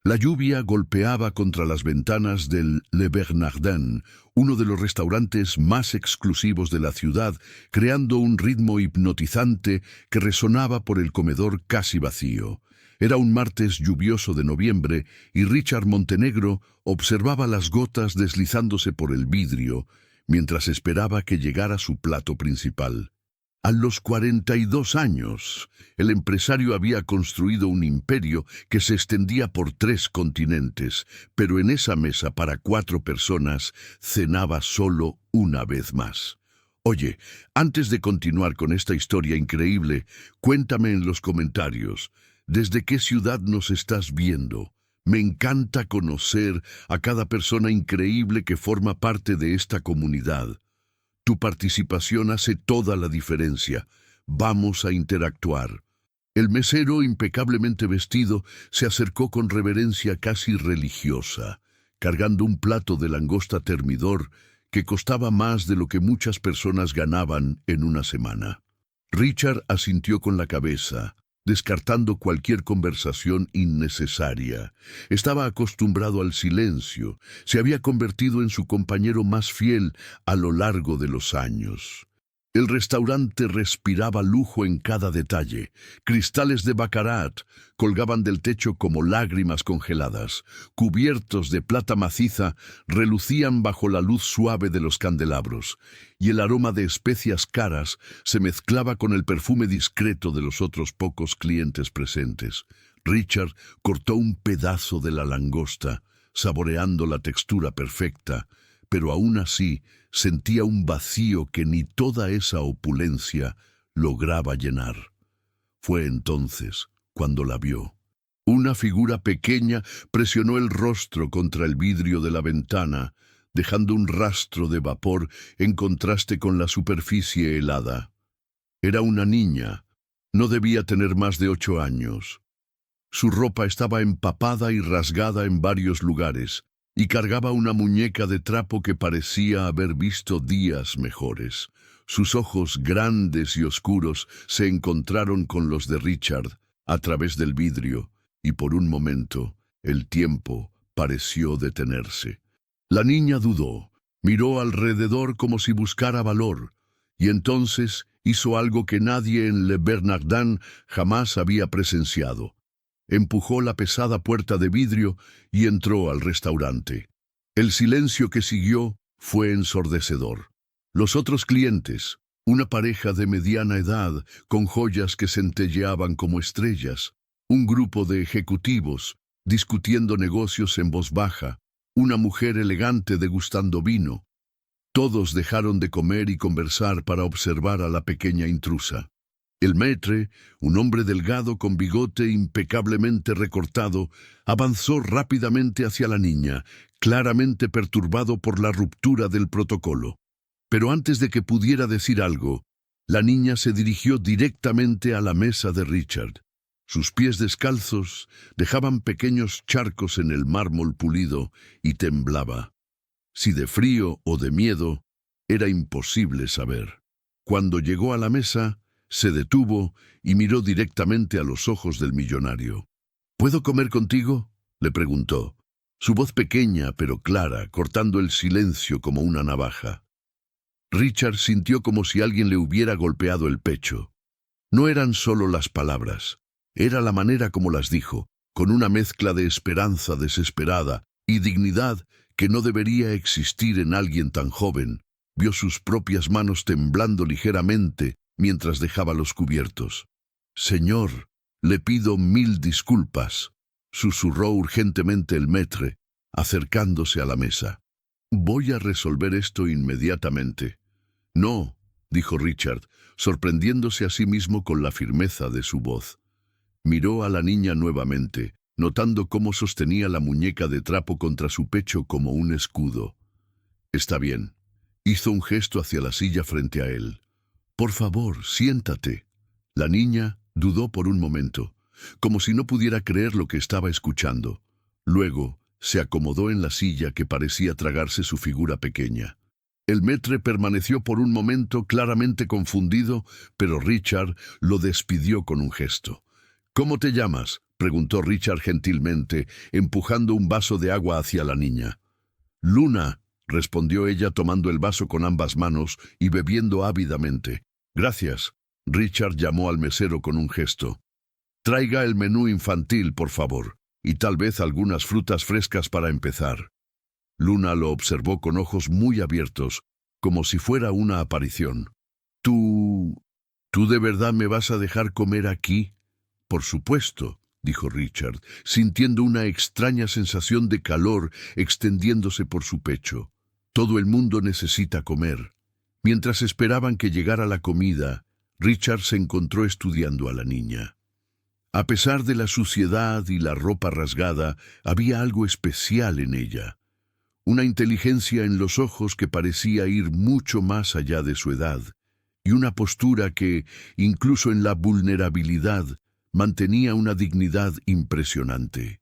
La lluvia golpeaba contra las ventanas del Le Bernardin, uno de los restaurantes más exclusivos de la ciudad, creando un ritmo hipnotizante que resonaba por el comedor casi vacío. Era un martes lluvioso de noviembre y Richard Montenegro observaba las gotas deslizándose por el vidrio mientras esperaba que llegara su plato principal. A los 42 años, el empresario había construido un imperio que se extendía por 3 continentes, pero en esa mesa para 4 personas cenaba solo una vez más. Oye, antes de continuar con esta historia increíble, cuéntame en los comentarios, ¿desde qué ciudad nos estás viendo? Me encanta conocer a cada persona increíble que forma parte de esta comunidad. Tu participación hace toda la diferencia. Vamos a interactuar. El mesero, impecablemente vestido, se acercó con reverencia casi religiosa, cargando un plato de langosta termidor que costaba más de lo que muchas personas ganaban en una semana. Richard asintió con la cabeza, descartando cualquier conversación innecesaria. Estaba acostumbrado al silencio, se había convertido en su compañero más fiel a lo largo de los años. El restaurante respiraba lujo en cada detalle. Cristales de baccarat colgaban del techo como lágrimas congeladas. Cubiertos de plata maciza relucían bajo la luz suave de los candelabros, y el aroma de especias caras se mezclaba con el perfume discreto de los otros pocos clientes presentes. Richard cortó un pedazo de la langosta, saboreando la textura perfecta, pero aún así sentía un vacío que ni toda esa opulencia lograba llenar. Fue entonces cuando la vio. Una figura pequeña presionó el rostro contra el vidrio de la ventana, dejando un rastro de vapor en contraste con la superficie helada. Era una niña. No debía tener más de 8 años. Su ropa estaba empapada y rasgada en varios lugares, y cargaba una muñeca de trapo que parecía haber visto días mejores. Sus ojos grandes y oscuros se encontraron con los de Richard a través del vidrio, y por un momento el tiempo pareció detenerse. La niña dudó, miró alrededor como si buscara valor, y entonces hizo algo que nadie en Le Bernardin jamás había presenciado. Empujó la pesada puerta de vidrio y entró al restaurante. El silencio que siguió fue ensordecedor. Los otros clientes, una pareja de mediana edad con joyas que centelleaban como estrellas, un grupo de ejecutivos discutiendo negocios en voz baja, una mujer elegante degustando vino. Todos dejaron de comer y conversar para observar a la pequeña intrusa. El maître, un hombre delgado con bigote impecablemente recortado, avanzó rápidamente hacia la niña, claramente perturbado por la ruptura del protocolo. Pero antes de que pudiera decir algo, la niña se dirigió directamente a la mesa de Richard. Sus pies descalzos dejaban pequeños charcos en el mármol pulido y temblaba. Si de frío o de miedo, era imposible saber. Cuando llegó a la mesa, se detuvo y miró directamente a los ojos del millonario. ¿Puedo comer contigo?, le preguntó, su voz pequeña pero clara, cortando el silencio como una navaja. Richard sintió como si alguien le hubiera golpeado el pecho. No eran solo las palabras, era la manera como las dijo, con una mezcla de esperanza desesperada y dignidad que no debería existir en alguien tan joven. Vio sus propias manos temblando ligeramente mientras dejaba los cubiertos. «Señor, le pido 1000 disculpas», susurró urgentemente el maître, acercándose a la mesa. «Voy a resolver esto inmediatamente». «No», dijo Richard, sorprendiéndose a sí mismo con la firmeza de su voz. Miró a la niña nuevamente, notando cómo sostenía la muñeca de trapo contra su pecho como un escudo. «Está bien». Hizo un gesto hacia la silla frente a él. «Por favor, siéntate». La niña dudó por un momento, como si no pudiera creer lo que estaba escuchando. Luego se acomodó en la silla que parecía tragarse su figura pequeña. El maître permaneció por un momento claramente confundido, pero Richard lo despidió con un gesto. «¿Cómo te llamas?», preguntó Richard gentilmente, empujando un vaso de agua hacia la niña. Luna, respondió ella tomando el vaso con ambas manos y bebiendo ávidamente. Gracias. Richard llamó al mesero con un gesto. Traiga el menú infantil, por favor, y tal vez algunas frutas frescas para empezar. Luna lo observó con ojos muy abiertos, como si fuera una aparición. ¿Tú de verdad me vas a dejar comer aquí? Por supuesto, dijo Richard, sintiendo una extraña sensación de calor extendiéndose por su pecho. Todo el mundo necesita comer. Mientras esperaban que llegara la comida, Richard se encontró estudiando a la niña. A pesar de la suciedad y la ropa rasgada, había algo especial en ella. Una inteligencia en los ojos que parecía ir mucho más allá de su edad, y una postura que, incluso en la vulnerabilidad, mantenía una dignidad impresionante.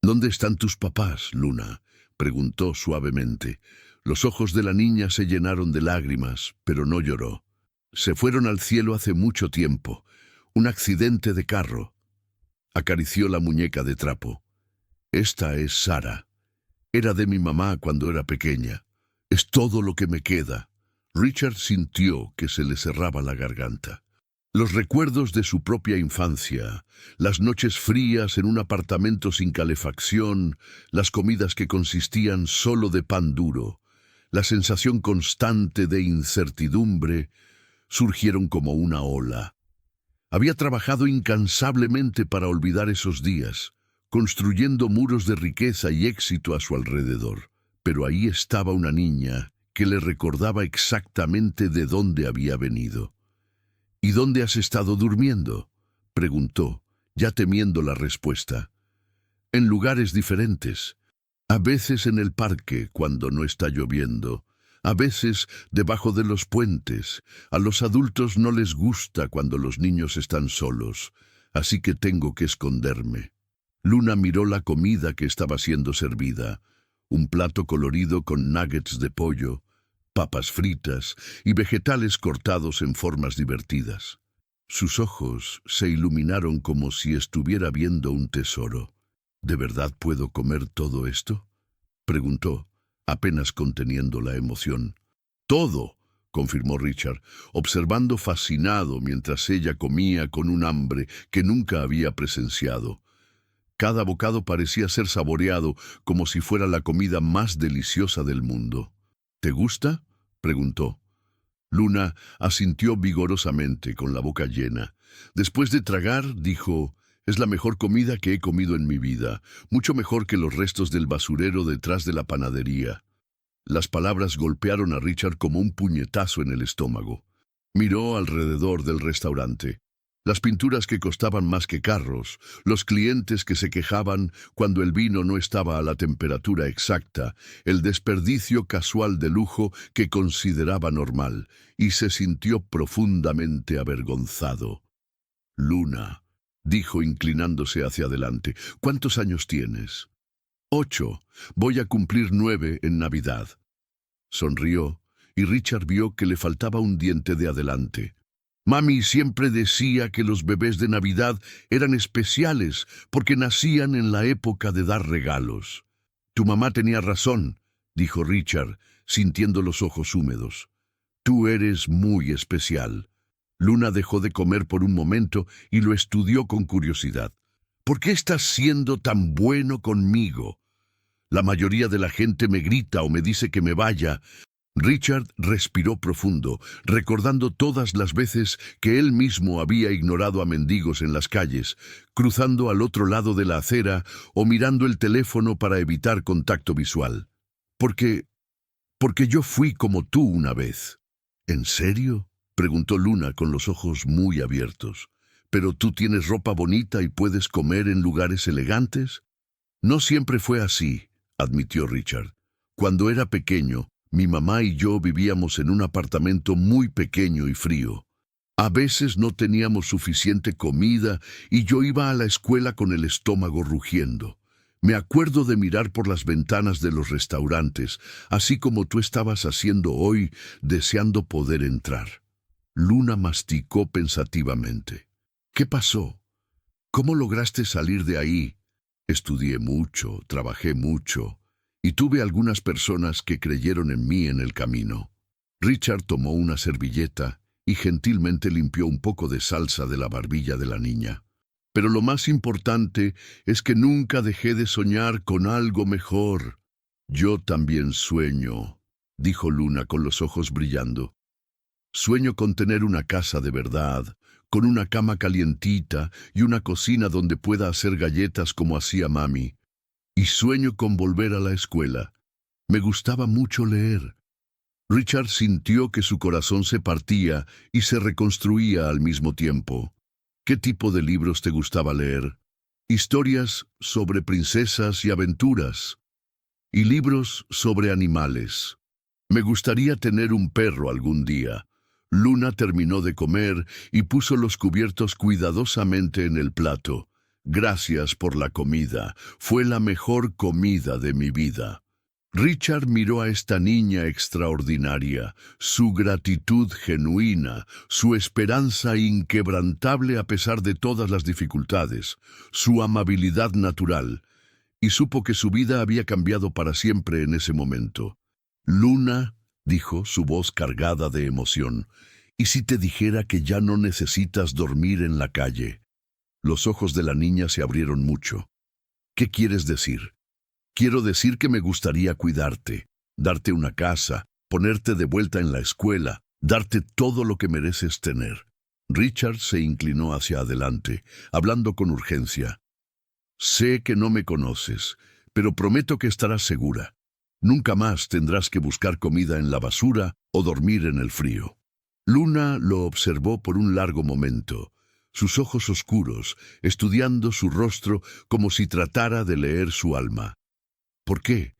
¿Dónde están tus papás, Luna?, preguntó suavemente. Los ojos de la niña se llenaron de lágrimas, pero no lloró. Se fueron al cielo hace mucho tiempo. Un accidente de carro. Acarició la muñeca de trapo. Esta es Sara. Era de mi mamá cuando era pequeña. Es todo lo que me queda. Richard sintió que se le cerraba la garganta. Los recuerdos de su propia infancia, las noches frías en un apartamento sin calefacción, las comidas que consistían solo de pan duro, la sensación constante de incertidumbre, surgieron como una ola. Había trabajado incansablemente para olvidar esos días, construyendo muros de riqueza y éxito a su alrededor. Pero ahí estaba una niña que le recordaba exactamente de dónde había venido. ¿Y dónde has estado durmiendo?, preguntó, ya temiendo la respuesta. En lugares diferentes. A veces en el parque cuando no está lloviendo. A veces debajo de los puentes. A los adultos no les gusta cuando los niños están solos, así que tengo que esconderme. Luna miró la comida que estaba siendo servida. Un plato colorido con nuggets de pollo, papas fritas y vegetales cortados en formas divertidas. Sus ojos se iluminaron como si estuviera viendo un tesoro. ¿De verdad puedo comer todo esto?, preguntó, apenas conteniendo la emoción. «Todo», confirmó Richard, observando fascinado mientras ella comía con un hambre que nunca había presenciado. Cada bocado parecía ser saboreado como si fuera la comida más deliciosa del mundo. «¿Te gusta?», preguntó. Luna asintió vigorosamente, con la boca llena. Después de tragar, dijo: «Es la mejor comida que he comido en mi vida, mucho mejor que los restos del basurero detrás de la panadería». Las palabras golpearon a Richard como un puñetazo en el estómago. Miró alrededor del restaurante. Las pinturas que costaban más que carros, los clientes que se quejaban cuando el vino no estaba a la temperatura exacta, el desperdicio casual de lujo que consideraba normal, y se sintió profundamente avergonzado. «Luna», dijo inclinándose hacia adelante, «¿cuántos años tienes?» 8. Voy a cumplir 9 en Navidad. Sonrió, y Richard vio que le faltaba un diente de adelante. Mami siempre decía que los bebés de Navidad eran especiales porque nacían en la época de dar regalos. Tu mamá tenía razón, dijo Richard, sintiendo los ojos húmedos. Tú eres muy especial. Luna dejó de comer por un momento y lo estudió con curiosidad. ¿Por qué estás siendo tan bueno conmigo? La mayoría de la gente me grita o me dice que me vaya. Richard respiró profundo, recordando todas las veces que él mismo había ignorado a mendigos en las calles, cruzando al otro lado de la acera o mirando el teléfono para evitar contacto visual. Porque yo fui como tú una vez. ¿En serio?, preguntó Luna con los ojos muy abiertos. ¿Pero tú tienes ropa bonita y puedes comer en lugares elegantes? No siempre fue así, admitió Richard. Cuando era pequeño, mi mamá y yo vivíamos en un apartamento muy pequeño y frío. A veces no teníamos suficiente comida y yo iba a la escuela con el estómago rugiendo. Me acuerdo de mirar por las ventanas de los restaurantes, así como tú estabas haciendo hoy, deseando poder entrar. Luna masticó pensativamente. ¿Qué pasó? ¿Cómo lograste salir de ahí? Estudié mucho, trabajé mucho, y tuve algunas personas que creyeron en mí en el camino. Richard tomó una servilleta y gentilmente limpió un poco de salsa de la barbilla de la niña. Pero lo más importante es que nunca dejé de soñar con algo mejor. Yo también sueño, dijo Luna con los ojos brillando. Sueño con tener una casa de verdad, con una cama calientita y una cocina donde pueda hacer galletas como hacía mami. Y sueño con volver a la escuela. Me gustaba mucho leer. Richard sintió que su corazón se partía y se reconstruía al mismo tiempo. ¿Qué tipo de libros te gustaba leer? Historias sobre princesas y aventuras. Y libros sobre animales. Me gustaría tener un perro algún día. Luna terminó de comer y puso los cubiertos cuidadosamente en el plato. Gracias por la comida. Fue la mejor comida de mi vida. Richard miró a esta niña extraordinaria, su gratitud genuina, su esperanza inquebrantable a pesar de todas las dificultades, su amabilidad natural, y supo que su vida había cambiado para siempre en ese momento. Luna, dijo, su voz cargada de emoción, ¿y si te dijera que ya no necesitas dormir en la calle? Los ojos de la niña se abrieron mucho. ¿Qué quieres decir? Quiero decir que me gustaría cuidarte, darte una casa, ponerte de vuelta en la escuela, darte todo lo que mereces tener. Richard se inclinó hacia adelante, hablando con urgencia. Sé que no me conoces, pero prometo que estarás segura. Nunca más tendrás que buscar comida en la basura o dormir en el frío. Luna lo observó por un largo momento, sus ojos oscuros, estudiando su rostro como si tratara de leer su alma. ¿Por qué?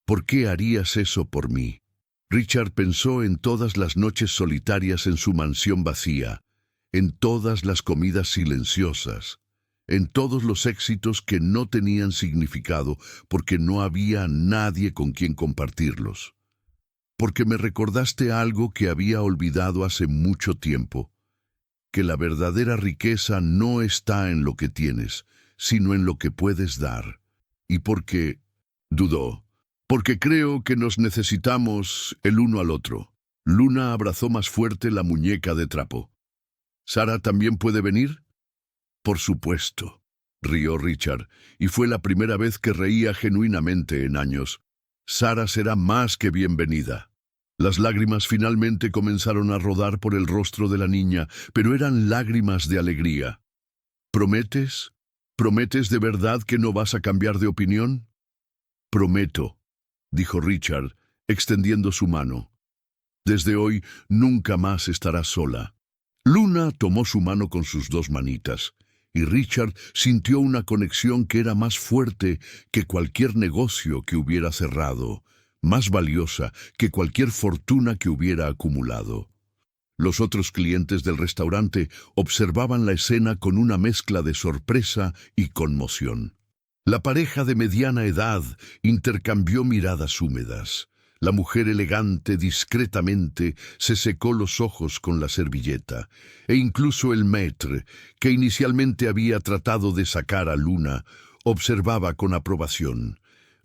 ¿Por qué harías eso por mí? Richard pensó en todas las noches solitarias en su mansión vacía, en todas las comidas silenciosas, en todos los éxitos que no tenían significado porque no había nadie con quien compartirlos. Porque me recordaste algo que había olvidado hace mucho tiempo, que la verdadera riqueza no está en lo que tienes, sino en lo que puedes dar. Y porque, dudó, porque creo que nos necesitamos el uno al otro. Luna abrazó más fuerte la muñeca de trapo. ¿Sara también puede venir? Por supuesto, rió Richard, y fue la primera vez que reía genuinamente en años. Sara será más que bienvenida. Las lágrimas finalmente comenzaron a rodar por el rostro de la niña, pero eran lágrimas de alegría. ¿Prometes? ¿Prometes de verdad que no vas a cambiar de opinión? Prometo, dijo Richard, extendiendo su mano. Desde hoy nunca más estarás sola. Luna tomó su mano con sus dos manitas, y Richard sintió una conexión que era más fuerte que cualquier negocio que hubiera cerrado, más valiosa que cualquier fortuna que hubiera acumulado. Los otros clientes del restaurante observaban la escena con una mezcla de sorpresa y conmoción. La pareja de mediana edad intercambió miradas húmedas. La mujer elegante discretamente se secó los ojos con la servilleta, e incluso el maître, que inicialmente había tratado de sacar a Luna, observaba con aprobación.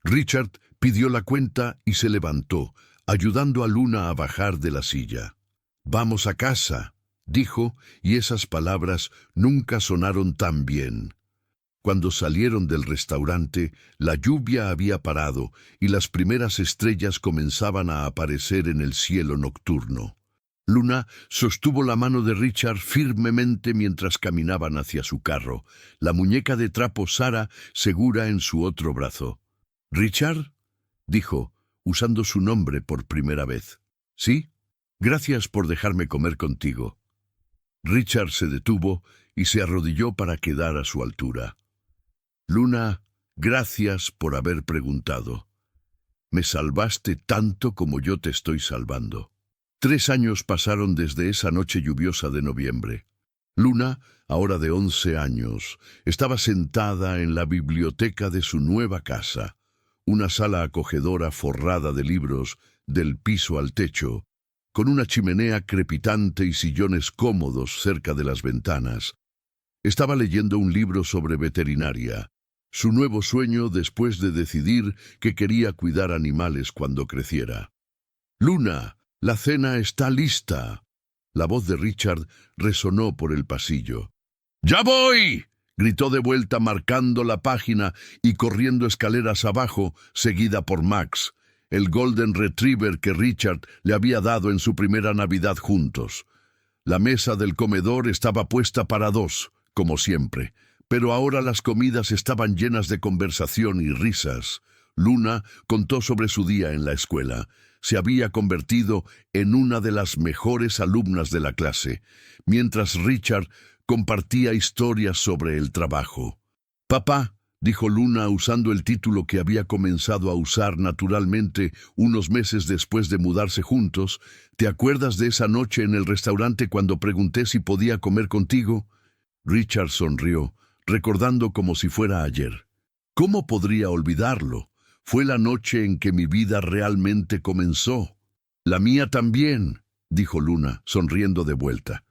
Richard pidió la cuenta y se levantó, ayudando a Luna a bajar de la silla. «Vamos a casa», dijo, y esas palabras nunca sonaron tan bien. Cuando salieron del restaurante, la lluvia había parado y las primeras estrellas comenzaban a aparecer en el cielo nocturno. Luna sostuvo la mano de Richard firmemente mientras caminaban hacia su carro, la muñeca de trapo Sara segura en su otro brazo. «¿Richard?», dijo, usando su nombre por primera vez. «¿Sí? Gracias por dejarme comer contigo». Richard se detuvo y se arrodilló para quedar a su altura. «Luna, gracias por haber preguntado. Me salvaste tanto como yo te estoy salvando». 3 años pasaron desde esa noche lluviosa de noviembre. Luna, ahora de 11 años, estaba sentada en la biblioteca de su nueva casa, una sala acogedora forrada de libros del piso al techo, con una chimenea crepitante y sillones cómodos cerca de las ventanas. Estaba leyendo un libro sobre veterinaria, su nuevo sueño después de decidir que quería cuidar animales cuando creciera. «Luna, la cena está lista». La voz de Richard resonó por el pasillo. «¡Ya voy!», gritó de vuelta marcando la página y corriendo escaleras abajo, seguida por Max, el Golden Retriever que Richard le había dado en su primera Navidad juntos. La mesa del comedor estaba puesta para dos, como siempre, pero ahora las comidas estaban llenas de conversación y risas. Luna contó sobre su día en la escuela. Se había convertido en una de las mejores alumnas de la clase, mientras Richard compartía historias sobre el trabajo. «Papá», dijo Luna usando el título que había comenzado a usar naturalmente unos meses después de mudarse juntos, «¿te acuerdas de esa noche en el restaurante cuando pregunté si podía comer contigo?» Richard sonrió, recordando como si fuera ayer. «¿Cómo podría olvidarlo? Fue la noche en que mi vida realmente comenzó». «La mía también», dijo Luna, sonriendo de vuelta.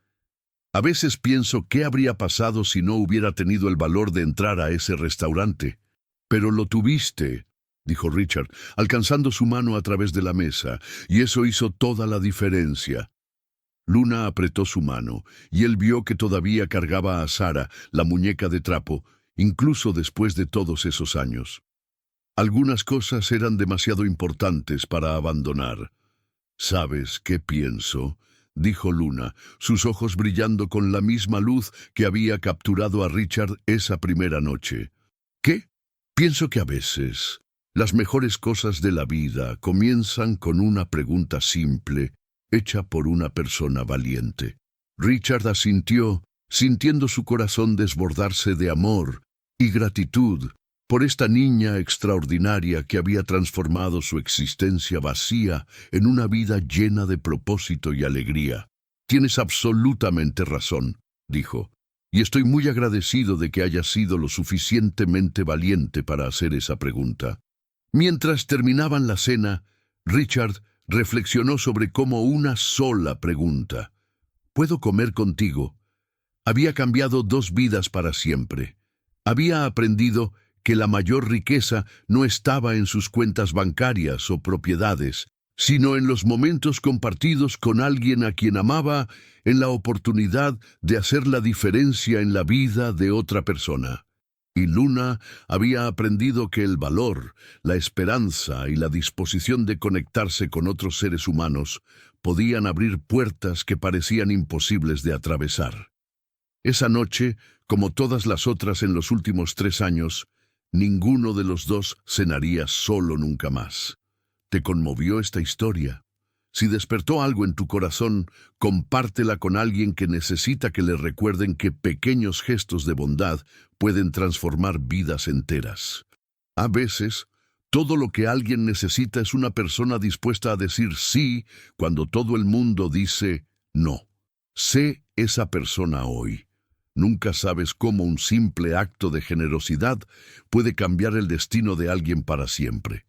«A veces pienso qué habría pasado si no hubiera tenido el valor de entrar a ese restaurante». «Pero lo tuviste», dijo Richard, alcanzando su mano a través de la mesa, «y eso hizo toda la diferencia». Luna apretó su mano, y él vio que todavía cargaba a Sara, la muñeca de trapo, incluso después de todos esos años. Algunas cosas eran demasiado importantes para abandonar. «¿Sabes qué pienso?», dijo Luna, sus ojos brillando con la misma luz que había capturado a Richard esa primera noche. «¿Qué? Pienso que a veces las mejores cosas de la vida comienzan con una pregunta simple, hecha por una persona valiente». Richard asintió, sintiendo su corazón desbordarse de amor y gratitud por esta niña extraordinaria que había transformado su existencia vacía en una vida llena de propósito y alegría. «Tienes absolutamente razón», dijo, «y estoy muy agradecido de que hayas sido lo suficientemente valiente para hacer esa pregunta». Mientras terminaban la cena, Richard reflexionó sobre cómo una sola pregunta, «¿Puedo comer contigo?», había cambiado dos vidas para siempre. Había aprendido que la mayor riqueza no estaba en sus cuentas bancarias o propiedades, sino en los momentos compartidos con alguien a quien amaba, en la oportunidad de hacer la diferencia en la vida de otra persona. Y Luna había aprendido que el valor, la esperanza y la disposición de conectarse con otros seres humanos podían abrir puertas que parecían imposibles de atravesar. Esa noche, como todas las otras en los últimos 3 años, ninguno de los dos cenaría solo nunca más. ¿Te conmovió esta historia? Si despertó algo en tu corazón, compártela con alguien que necesita que le recuerden que pequeños gestos de bondad pueden transformar vidas enteras. A veces, todo lo que alguien necesita es una persona dispuesta a decir sí cuando todo el mundo dice no. Sé esa persona hoy. Nunca sabes cómo un simple acto de generosidad puede cambiar el destino de alguien para siempre.